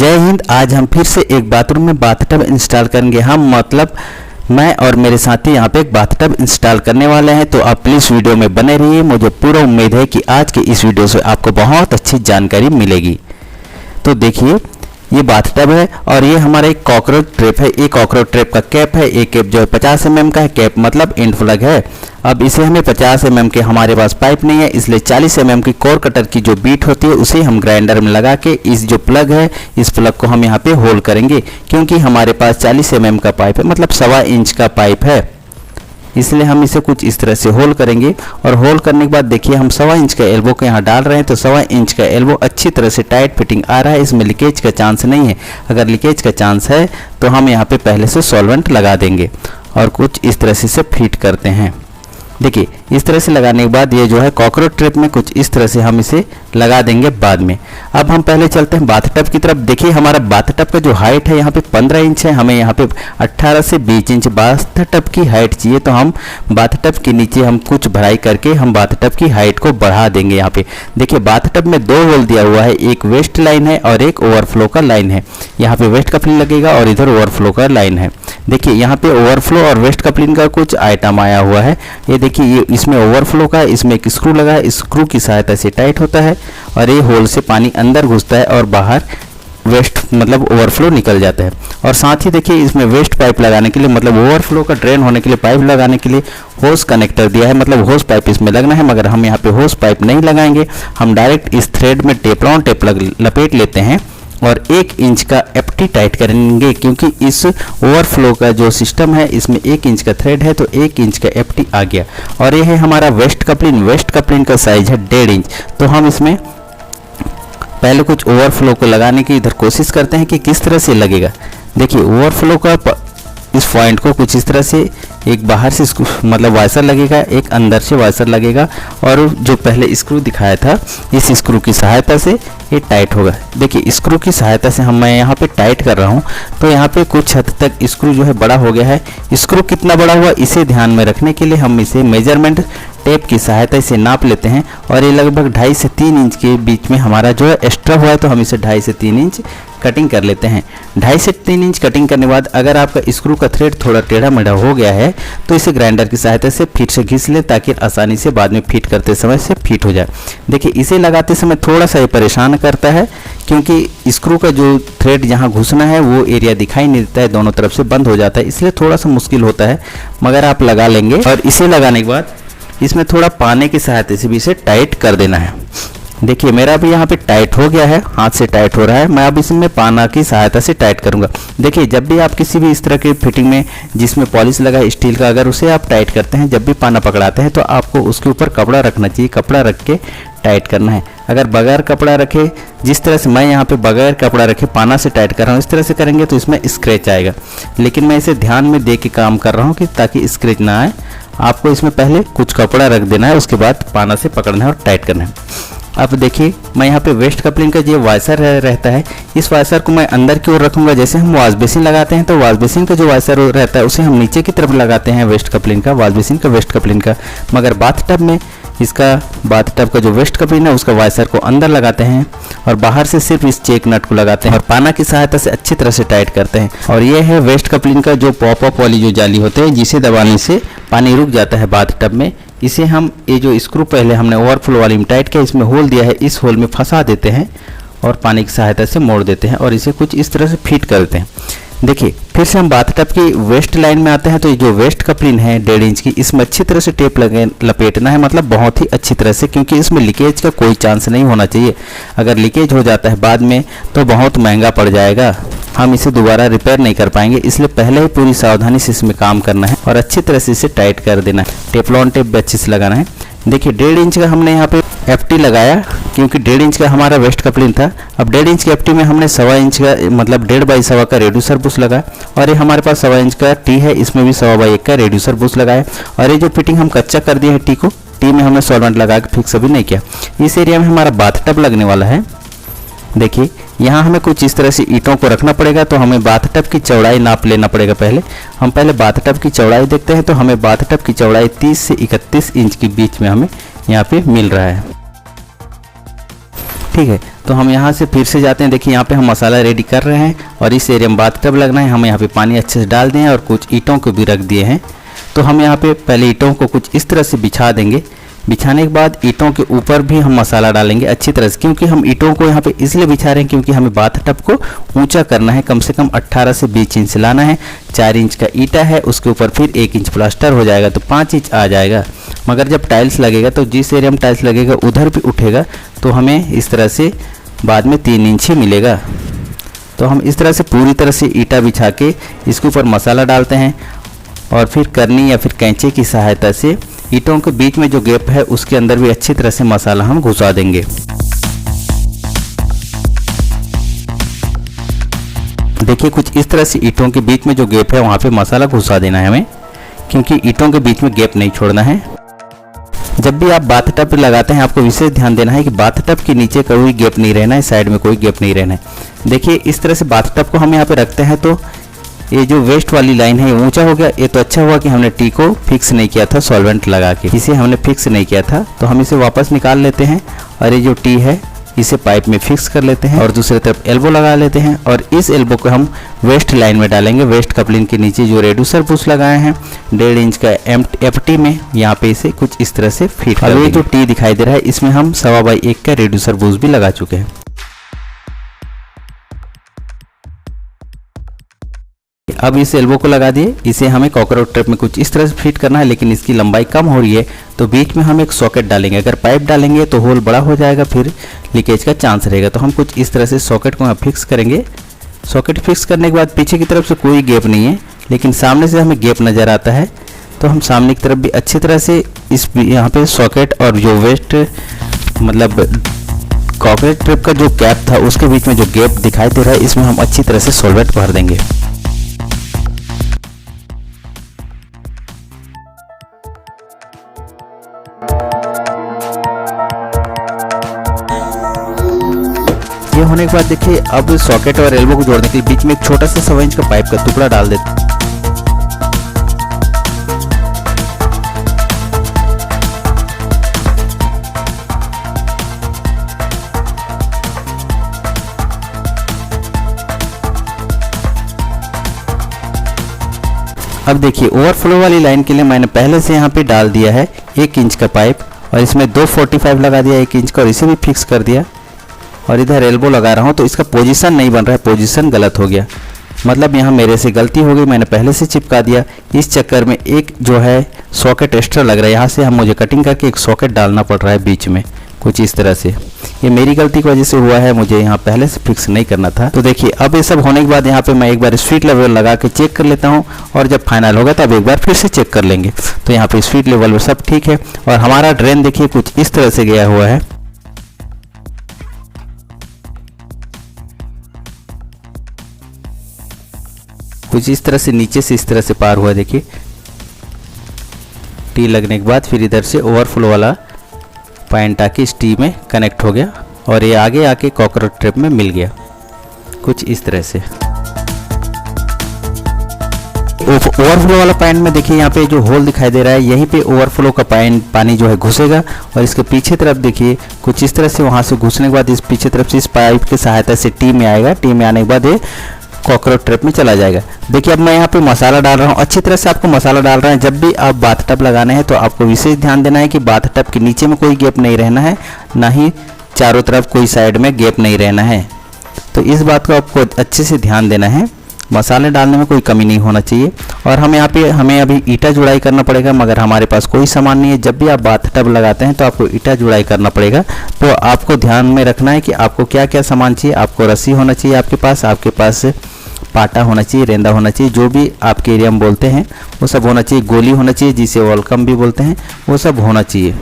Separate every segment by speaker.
Speaker 1: जय हिंद। आज हम फिर से एक बाथरूम में बाथटब इंस्टॉल करेंगे। हम मतलब मैं और मेरे साथी यहाँ पे एक बाथटब इंस्टॉल करने वाले हैं, तो आप प्लीज़ वीडियो में बने रहिए। मुझे पूरा उम्मीद है कि आज के इस वीडियो से आपको बहुत अच्छी जानकारी मिलेगी। तो देखिए, ये बाथटब है और ये हमारा एक कॉकरोच ट्रैप है। ये कॉकरोच ट्रैप का कैप है। ये कैप जो है 50 mm का है। कैप मतलब एंड प्लग है। अब इसे हमें 50 mm के हमारे पास पाइप नहीं है, इसलिए 40 mm की कोर कटर की जो बीट होती है उसे हम ग्राइंडर में लगा के इस जो प्लग है, इस प्लग को हम यहाँ पे होल करेंगे। क्योंकि हमारे पास 40 mm का पाइप है, मतलब 1.25 इंच का पाइप है, इसलिए हम इसे कुछ इस तरह से होल करेंगे। और होल करने के बाद देखिए, हम 1.25 इंच का एल्बो को यहाँ डाल रहे हैं, तो 1.25 इंच का एल्बो अच्छी तरह से टाइट फिटिंग आ रहा है। इसमें लीकेज का चांस नहीं है। अगर लीकेज का चांस है तो हम यहाँ पे पहले से सॉल्वेंट लगा देंगे और कुछ इस तरह से इसे फिट करते हैं। देखिए, इस तरह से लगाने के बाद ये जो है कॉकरोच ट्रैप में कुछ इस तरह से हम इसे लगा देंगे बाद में। अब हम पहले चलते हैं बाथटब की तरफ। देखिए, हमारा बाथटब का जो हाइट है यहाँ पे 15 इंच है। हमें यहाँ पे 18 से 20 इंच बाथटब की हाइट चाहिए, तो हम बाथटब के नीचे हम कुछ भराई करके हम बाथटब की हाइट को बढ़ा देंगे। यहाँ पे देखिए, बाथटब में 2 होल दिया हुआ है, एक वेस्ट लाइन है और एक ओवरफ्लो का लाइन है। यहाँ पे वेस्ट कपलिंग लगेगा और इधर ओवरफ्लो का लाइन है। देखिए, यहाँ पे ओवरफ्लो और वेस्ट कपलिंग का कुछ आइटम आया हुआ है। ये देखिए, ये इसमें ओवरफ्लो का, इसमें एक स्क्रू लगा है। स्क्रू की सहायता से टाइट होता है और ये होल से पानी अंदर घुसता है और बाहर वेस्ट मतलब ओवरफ्लो निकल जाता है। और साथ ही देखिए, इसमें वेस्ट पाइप लगाने के लिए, मतलब ओवरफ्लो का ड्रेन होने के लिए पाइप लगाने के लिए होस कनेक्टर दिया है, मतलब होस पाइप इसमें लगना है। मगर हम यहाँ पे होस पाइप नहीं लगाएंगे, हम डायरेक्ट इस थ्रेड में टेपलॉन टेप लपेट लेते हैं और 1 इंच का एप्टी टाइट करेंगे। क्योंकि इस ओवरफ्लो का जो सिस्टम है, इसमें 1 इंच का थ्रेड है, तो 1 इंच का एप्टी आ गया। और ये है हमारा वेस्ट कपलिंग। वेस्ट कपलिंग का साइज है 1.5 इंच। तो हम इसमें पहले कुछ ओवरफ्लो को लगाने की इधर कोशिश करते हैं कि किस तरह से लगेगा। देखिए, ओवरफ्लो का इस पॉइंट को कुछ इस तरह से, एक बाहर से मतलब वाइसर लगेगा, एक अंदर से वाइसर लगेगा और जो पहले स्क्रू दिखाया था, इस स्क्रू की सहायता से ये टाइट होगा। देखिए, स्क्रू की सहायता से मैं यहाँ पे टाइट कर रहा हूँ, तो यहाँ पे कुछ हद तक स्क्रू जो है बड़ा हो गया है। स्क्रू कितना बड़ा हुआ, इसे ध्यान में रखने के लिए हम इसे मेजरमेंट टेप की सहायता से नाप लेते हैं। और ये लगभग 2.5 से 3 इंच के बीच में हमारा जो है एक्स्ट्रा हुआ है, तो हम इसे 2.5 से 3 इंच कटिंग कर लेते हैं। 2.5 से 3 इंच कटिंग करने के बाद अगर आपका स्क्रू का थ्रेड थोड़ा टेढ़ा मेढ़ा हो गया है, तो इसे ग्राइंडर की सहायता से फिर से घिस लें, ताकि आसानी से बाद में फिट करते समय से फिट हो जाए। देखिए, इसे लगाते समय थोड़ा सा ये परेशान करता है, क्योंकि स्क्रू का जो थ्रेड जहाँ घुसना है वो एरिया दिखाई नहीं देता है, दोनों तरफ से बंद हो जाता है, इसलिए थोड़ा सा मुश्किल होता है। मगर आप लगा लेंगे। और इसे लगाने के बाद इसमें थोड़ा पानी की सहायता से भी इसे टाइट कर देना है। देखिए, मेरा भी यहाँ पे टाइट हो गया है, हाथ से टाइट हो रहा है। मैं अब इसमें पाना की सहायता से टाइट करूँगा। देखिए, जब भी आप किसी भी इस तरह की फिटिंग में जिसमें पॉलिश लगा है स्टील का, अगर उसे आप टाइट करते हैं, जब भी पाना पकड़ाते हैं, तो आपको उसके ऊपर कपड़ा रखना चाहिए। कपड़ा रख के टाइट करना है। अगर बगैर कपड़ा रखे, जिस तरह से मैं यहाँ पे बगैर कपड़ा रखे पाना से टाइट कर रहा हूँ, इस तरह से करेंगे तो इसमें स्क्रैच आएगा। लेकिन मैं इसे ध्यान में दे के काम कर रहा हूँ कि ताकि स्क्रैच ना आए। आपको इसमें पहले कुछ कपड़ा रख देना है, उसके बाद पाना से पकड़ना है और टाइट करना है। अब देखिए, मैं यहाँ पे वेस्ट कपलिंग का जो वाइसर रहता है, इस वाइसर को मैं अंदर की ओर रखूँगा। जैसे हम वॉश बेसिन लगाते हैं, तो वॉश बेसिन का जो वाइसर रहता है उसे हम नीचे की तरफ लगाते हैं, वेस्ट कपलिंग का, वॉश बेसिन का वेस्ट कपलिंग का। मगर बाथटब में इसका बाथटब का जो वेस्ट कपलिंग है, उसका वाइसर को अंदर लगाते हैं और बाहर से सिर्फ इस चेक नट को लगाते हैं और पाना की सहायता से अच्छी तरह से टाइट करते हैं। और ये है वेस्ट कपलिंग का जो पॉप अप वाली जो जाली होते हैं, जिसे दबाने से पानी रुक जाता है बाथटब में। इसे हम, ये जो स्क्रू पहले हमने ओवरफ्लो वाली में टाइट किया, इसमें होल दिया है, इस होल में फंसा देते हैं और पानी की सहायता से मोड़ देते हैं और इसे कुछ इस तरह से फिट कर देते हैं। देखिए, फिर से हम बाथटब की वेस्ट लाइन में आते हैं। तो ये जो वेस्ट कपलिंग है 1.5 इंच की, इसमें अच्छी तरह से टेप लपेटना है, मतलब बहुत ही अच्छी तरह से, क्योंकि इसमें लीकेज का कोई चांस नहीं होना चाहिए। अगर लीकेज हो जाता है बाद में तो बहुत महंगा पड़ जाएगा, हम इसे दोबारा रिपेयर नहीं कर पाएंगे। इसलिए पहले ही पूरी सावधानी से इसमें काम करना है और अच्छी तरह से इसे टाइट कर देना है। टेपलॉन टेप भी अच्छे से लगाना है। देखिए, 1.5 इंच का हमने यहाँ पे एफटी लगाया, क्योंकि 1.5 इंच का हमारा वेस्ट कपलिंग था। अब 1.5 इंच के एफटी में हमने 1.25 इंच का, मतलब 1.5 बाई 1.25 का रेड्यूसर बुश लगाया। और ये हमारे पास 1.25 इंच का टी है, इसमें भी 1.25 बाई 1 का रेड्यूसर बुश लगाया। और ये जो फिटिंग हम कच्चा कर दिए है टी को, टी में हमने सॉल्वेंट लगा के फिक्स अभी नहीं किया। इस एरिया में हमारा बाथटब लगने वाला है। देखिए, यहाँ हमें कुछ इस तरह से ईंटों को रखना पड़ेगा, तो हमें बाथटब की चौड़ाई नाप लेना पड़ेगा। पहले हम बाथटब की चौड़ाई देखते हैं। तो हमें बाथटब की चौड़ाई 30 से 31 इंच के बीच में हमें यहाँ पे मिल रहा है। ठीक है। तो हम यहाँ से फिर से जाते हैं। देखिए यहाँ पे हम मसाला रेडी कर रहे हैं और इस एरिया में बाथटब लगना है। हम यहाँ पे पानी अच्छे से डाल दिए हैं और कुछ ईंटों को भी रख दिए हैं। तो हम यहाँ पे पहले ईंटों को कुछ इस तरह से बिछा देंगे। बिछाने के बाद ईंटों के ऊपर भी हम मसाला डालेंगे अच्छी तरह से, क्योंकि हम ईंटों को यहाँ पे इसलिए बिछा रहे हैं क्योंकि हमें बाथटब को ऊंचा करना है। कम से कम 18 से 20 इंच लाना है। 4 इंच का ईंटा है, उसके ऊपर फिर 1 इंच प्लास्टर हो जाएगा तो 5 इंच आ जाएगा। मगर जब टाइल्स लगेगा तो जिस एरिया में टाइल्स लगेगा उधर भी उठेगा, तो हमें इस तरह से बाद में 3 इंच ही मिलेगा। तो हम इस तरह से पूरी तरह से ईंटा बिछा के इसके ऊपर मसाला डालते हैं और फिर करनी या फिर कैंची की सहायता से ईंटों के बीच में जो गैप है उसके अंदर भी अच्छी तरह से मसाला हम घुसा देंगे। देखिए कुछ इस तरह से ईंटों के बीच में जो गैप है वहाँ पे मसाला घुसा देना है हमें, क्योंकि ईंटों के बीच में गैप नहीं छोड़ना है। जब भी आप बाथटब लगाते हैं आपको विशेष ध्यान देना है कि बाथटब के नीचे कोई गैप नहीं रहना है, साइड में कोई गैप नहीं रहना है। देखिए इस तरह से बाथटब को हम यहाँ पे रखते हैं तो ये जो वेस्ट वाली लाइन है ऊंचा हो गया। ये तो अच्छा हुआ कि हमने टी को फिक्स नहीं किया था सॉल्वेंट लगा के, इसे हमने फिक्स नहीं किया था। तो हम इसे वापस निकाल लेते हैं और ये जो टी है इसे पाइप में फिक्स कर लेते हैं और दूसरी तरफ एल्बो लगा लेते हैं और इस एल्बो को हम वेस्ट लाइन में डालेंगे। वेस्ट कपलिंग के नीचे जो रेड्यूसर बुश लगाए हैं 1.5 इंच का एफटी में, यहाँ पे इसे कुछ इस तरह से फिट कर देंगे। ये जो टी दिखाई दे रहा है इसमें हम 1.25 का रेड्यूसर बुश भी लगा चुके हैं। अब इस एल्बो को लगा दिए, इसे हमें कॉकरोच ट्रैप में कुछ इस तरह से फिट करना है, लेकिन इसकी लंबाई कम हो रही है तो बीच में हम एक सॉकेट डालेंगे। अगर पाइप डालेंगे तो होल बड़ा हो जाएगा, फिर लीकेज का चांस रहेगा। तो हम कुछ इस तरह से सॉकेट को यहाँ फिक्स करेंगे। सॉकेट फिक्स करने के बाद पीछे की तरफ से कोई गैप नहीं है, लेकिन सामने से हमें गैप नज़र आता है। तो हम सामने की तरफ भी अच्छी तरह से इस यहाँ पे सॉकेट और जो वेस्ट मतलब कॉकरोच ट्रैप का जो गैप था उसके बीच में जो गैप दिखाई दे रहा है इसमें हम अच्छी तरह से सॉल्वेंट भर देंगे। ये होने के बाद देखिए अब सॉकेट और एल्बो को जोड़ने के लिए बीच में एक छोटा सा 1.25 इंच का पाइप का टुकड़ा डाल देते हैं। अब देखिए ओवरफ्लो वाली लाइन के लिए मैंने पहले से यहाँ पे डाल दिया है 1 इंच का पाइप और इसमें 2.45 लगा दिया 1 इंच का और इसे भी फिक्स कर दिया। और इधर एल्बो लगा रहा हूँ तो इसका पोजीशन नहीं बन रहा है, पोजीशन गलत हो गया, मतलब यहाँ मेरे से गलती हो गई, मैंने पहले से चिपका दिया। इस चक्कर में एक जो है सॉकेट एक्स्ट्रा लग रहा है, यहाँ से हम मुझे कटिंग करके एक सॉकेट डालना पड़ रहा है बीच में कुछ इस तरह से। ये मेरी गलती की वजह से हुआ है, मुझे यहाँ पहले से फिक्स नहीं करना था। तो देखिए अब ये सब होने के बाद यहाँ पे मैं एक बार स्पीड लेवल लगा के चेक कर लेता हूँ और जब फाइनल होगा तब एक बार फिर से चेक कर लेंगे। तो यहाँ पे स्पीड लेवल में सब ठीक है और हमारा ड्रेन देखिए कुछ इस तरह से गया हुआ है। कुछ इस तरह से नीचे से इस तरह से पार हुआ। देखिए टी लगने के बाद फिर इधर से ओवरफ्लो वाला पॉइंट आके इस टी में कनेक्ट हो गया और ये आगे आके कॉकरोच ट्रैप में मिल गया कुछ इस तरह से। ओवरफ्लो वाला पॉइंट में देखिए यहाँ पे जो होल दिखाई दे रहा है यहीं पे ओवरफ्लो का पानी जो है घुसेगा और इसके पीछे तरफ देखिए कुछ इस तरह से वहाँ से घुसने के बाद इस पीछे तरफ से इस पाइप की सहायता से टी में आएगा। टी में आने के बाद ये कॉकरोच ट्रैप में चला जाएगा। देखिए अब मैं यहाँ पे मसाला डाल रहा हूँ, अच्छी तरह से आपको मसाला डाल रहा है। जब भी आप बाथटब लगाने हैं तो आपको विशेष ध्यान देना है कि बाथटब के नीचे में कोई गैप नहीं रहना है, ना ही चारों तरफ कोई साइड में गैप नहीं रहना है। तो इस बात को आपको अच्छे से ध्यान देना है, मसाले डालने में कोई कमी नहीं होना चाहिए। और हम यहाँ पे हमें अभी ईंटा जुड़ाई करना पड़ेगा, मगर हमारे पास कोई सामान नहीं है। जब भी आप बाथटब लगाते हैं तो आपको ईंटा जुड़ाई करना पड़ेगा। तो आपको ध्यान में रखना है कि आपको क्या क्या सामान चाहिए। आपको रस्सी होना चाहिए आपके पास पाटा होना चाहिए, रेंदा होना चाहिए, जो भी आपके एरिया में बोलते हैं वो सब होना चाहिए। गोली होना चाहिए जिसे वेलकम भी बोलते हैं, वो सब होना चाहिए,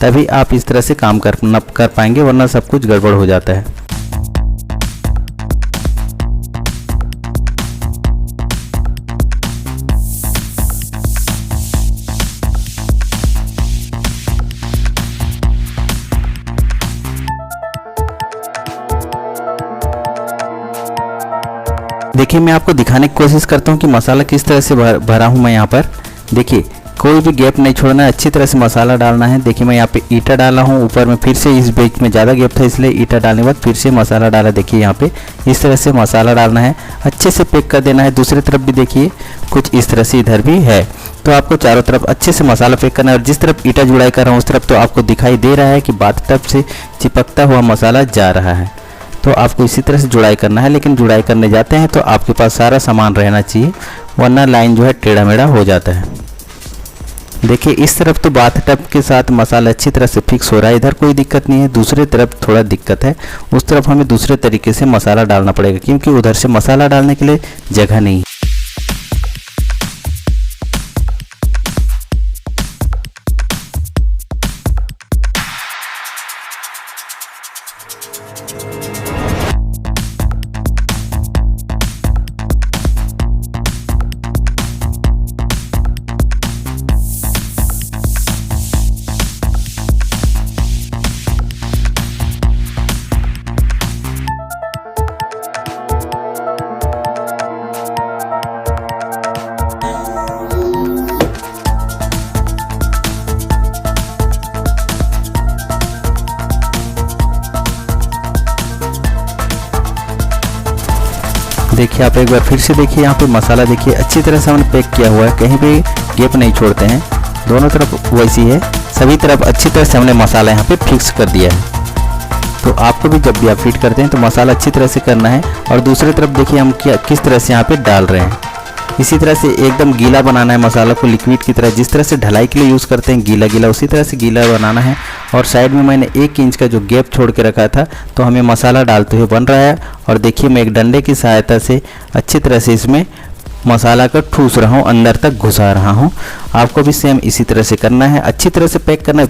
Speaker 1: तभी आप इस तरह से काम कर पाएंगे, वरना सब कुछ गड़बड़ हो जाता है। देखिए मैं आपको दिखाने की कोशिश करता हूँ कि मसाला किस तरह से भरा हूँ मैं यहाँ पर। देखिए कोई भी गैप नहीं छोड़ना है, अच्छी तरह से मसाला डालना है। देखिए मैं यहाँ पे ईटा डाला हूँ, ऊपर में फिर से इस बीच में ज़्यादा गैप था इसलिए ईटा डालने के बाद फिर से मसाला डाला। देखिए यहाँ पे इस तरह से मसाला डालना है, अच्छे से पैक कर देना है। दूसरी तरफ भी देखिए कुछ इस तरह से इधर भी है, तो आपको चारों तरफ अच्छे से मसाला पैक करना है। और जिस तरफ ईटा जुड़ाई कर रहा हूँ उस तरफ तो आपको दिखाई दे रहा है कि बाथटब से चिपकता हुआ मसाला जा रहा है, तो आपको इसी तरह से जुड़ाई करना है। लेकिन जुड़ाई करने जाते हैं तो आपके पास सारा सामान रहना चाहिए, वरना लाइन जो है टेढ़ा मेढ़ा हो जाता है। देखिए इस तरफ तो बाथटब के साथ मसाला अच्छी तरह से फिक्स हो रहा है, इधर कोई दिक्कत नहीं है। दूसरी तरफ थोड़ा दिक्कत है, उस तरफ हमें दूसरे तरीके से मसाला डालना पड़ेगा क्योंकि उधर से मसाला डालने के लिए जगह नहीं है। देखिए आप एक बार फिर से देखिए, यहाँ पे मसाला देखिए अच्छी तरह से हमने पैक किया हुआ है, कहीं भी गैप नहीं छोड़ते हैं, दोनों तरफ वैसी है, सभी तरफ अच्छी तरह से हमने मसाला यहाँ पे फिक्स कर दिया है। तो आपको भी जब भी आप फिट करते हैं तो मसाला अच्छी तरह से करना है। और दूसरी तरफ देखिए हम किस तरह से यहाँ पे डाल रहे हैं, इसी तरह से एकदम गीला बनाना है मसाला को, लिक्विड की तरह। जिस तरह से ढलाई के लिए यूज़ करते हैं गीला गीला, उसी तरह से गीला बनाना है। और साइड में मैंने 1 इंच का जो गैप छोड़ के रखा था, तो हमें मसाला डालते हुए बन रहा है। और देखिए मैं एक डंडे की सहायता से अच्छी तरह से इसमें मसाला का ठूस रहा हूँ, अंदर तक घुसा रहा हूँ। आपको भी सेम इसी तरह से करना है, अच्छी तरह से पैक करना है।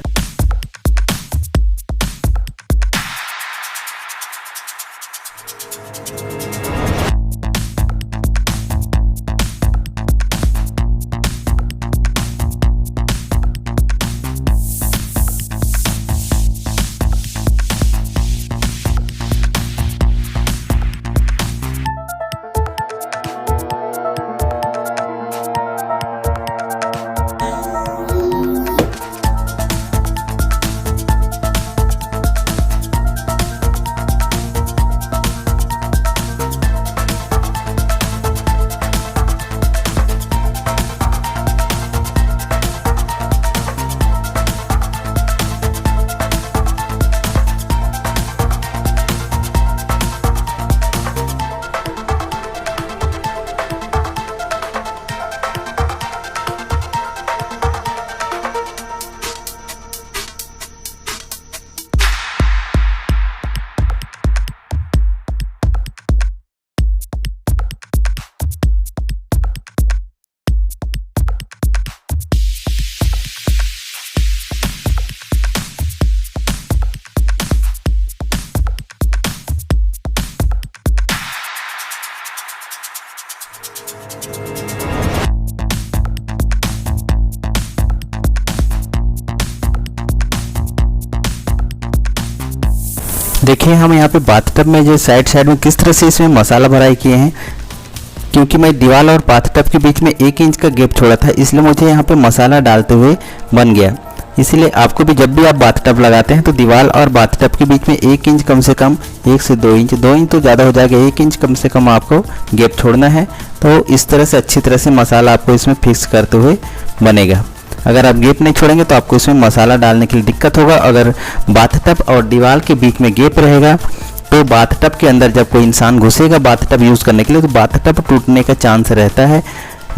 Speaker 1: देखिए हम यहाँ पे बाथटब में जो साइड में किस तरह से इसमें मसाला भराई किए हैं, क्योंकि मैं दीवार और बाथटब के बीच में 1 इंच का गैप छोड़ा था, इसलिए मुझे यहाँ पे मसाला डालते हुए बन गया। इसलिए आपको भी जब भी आप बाथटब लगाते हैं तो दीवार और बाथटब के बीच में 1 इंच कम से कम, 1 से 2 इंच, 2 इंच तो ज़्यादा हो जाएगा, 1 इंच कम से कम आपको गैप छोड़ना है। तो इस तरह से अच्छी तरह से मसाला आपको इसमें फिक्स करते हुए बनेगा। अगर आप गैप नहीं छोड़ेंगे तो आपको इसमें मसाला डालने के लिए दिक्कत होगा। अगर बाथटब और दीवार के बीच में गैप रहेगा तो बाथटब के अंदर जब कोई इंसान घुसेगा बाथटब यूज़ करने के लिए तो बाथटब टूटने का चांस रहता है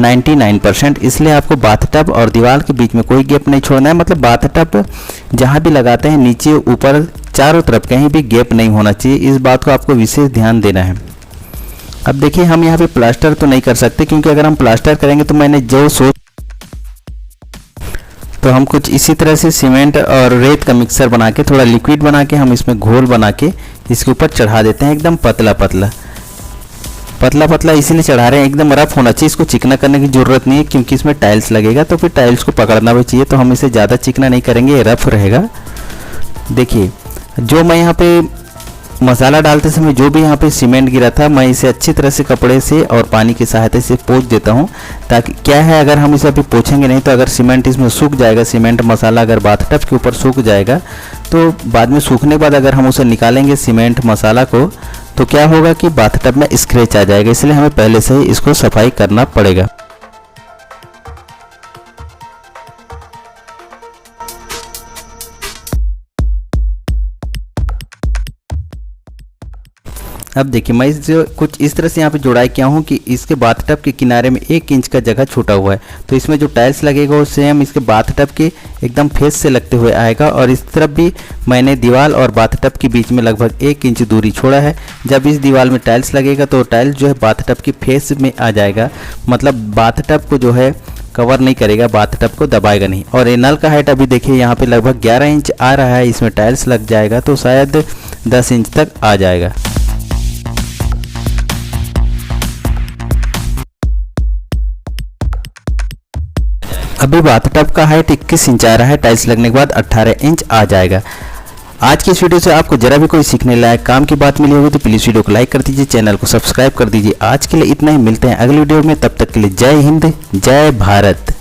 Speaker 1: 99%। इसलिए आपको बाथटब और दीवार के बीच में कोई गैप नहीं छोड़ना है। मतलब बाथटब जहाँ भी लगाते हैं नीचे ऊपर चारों तरफ कहीं भी गैप नहीं होना चाहिए, इस बात को आपको विशेष ध्यान देना है। अब देखिए हम यहाँ पे प्लास्टर तो नहीं कर सकते, क्योंकि अगर हम प्लास्टर करेंगे तो मैंने जो सोच तो हम कुछ इसी तरह से सीमेंट और रेत का मिक्सर बना के, थोड़ा लिक्विड बना के हम इसमें घोल बना के इसके ऊपर चढ़ा देते हैं। एकदम पतला पतला इसीलिए चढ़ा रहे हैं, एकदम रफ होना चाहिए। इसको चिकना करने की ज़रूरत नहीं है क्योंकि इसमें टाइल्स लगेगा, तो फिर टाइल्स को पकड़ना भी चाहिए, तो हम इसे ज़्यादा चिकना नहीं करेंगे, रफ रहेगा। देखिए जो मैं यहाँ पे मसाला डालते समय जो भी यहाँ पे सीमेंट गिरा था मैं इसे अच्छी तरह से कपड़े से और पानी की सहायता से पोंछ देता हूँ, ताकि क्या है अगर हम इसे अभी पोंछेंगे नहीं तो अगर सीमेंट इसमें सूख जाएगा, सीमेंट मसाला अगर बाथटब के ऊपर सूख जाएगा तो बाद में सूखने के बाद अगर हम उसे निकालेंगे सीमेंट मसाला को तो क्या होगा कि बाथटब में स्क्रैच आ जाएगा, इसलिए हमें पहले से ही इसको सफाई करना पड़ेगा। अब देखिए मैं जो कुछ इस तरह से यहाँ पे जुड़ाई किया हूँ कि इसके बाथटब के किनारे में 1 इंच का जगह छूटा हुआ है, तो इसमें जो टाइल्स लगेगा वो सेम इसके बाथटब के एकदम फेस से लगते हुए आएगा। और इस तरफ भी मैंने दीवार और बाथटब के बीच में लगभग 1 इंच दूरी छोड़ा है। जब इस दीवार में टाइल्स लगेगा तो टाइल्स जो है बाथटब की फेस में आ जाएगा, मतलब बाथटब को जो है कवर नहीं करेगा, बाथटब को दबाएगा नहीं। और ये नल का हाइट अभी देखिए यहाँ पे लगभग 11 इंच आ रहा है, इसमें टाइल्स लग जाएगा तो शायद 10 इंच तक आ जाएगा। अभी बाथटब का हाइट 21 इंच आ रहा है, टाइल्स लगने के बाद 18 इंच आ जाएगा। आज की इस वीडियो से आपको जरा भी कोई सीखने लायक काम की बात मिली होगी तो प्लीज़ वीडियो को लाइक कर दीजिए, चैनल को सब्सक्राइब कर दीजिए। आज के लिए इतना ही, मिलते हैं अगले वीडियो में, तब तक के लिए जय हिंद जय भारत।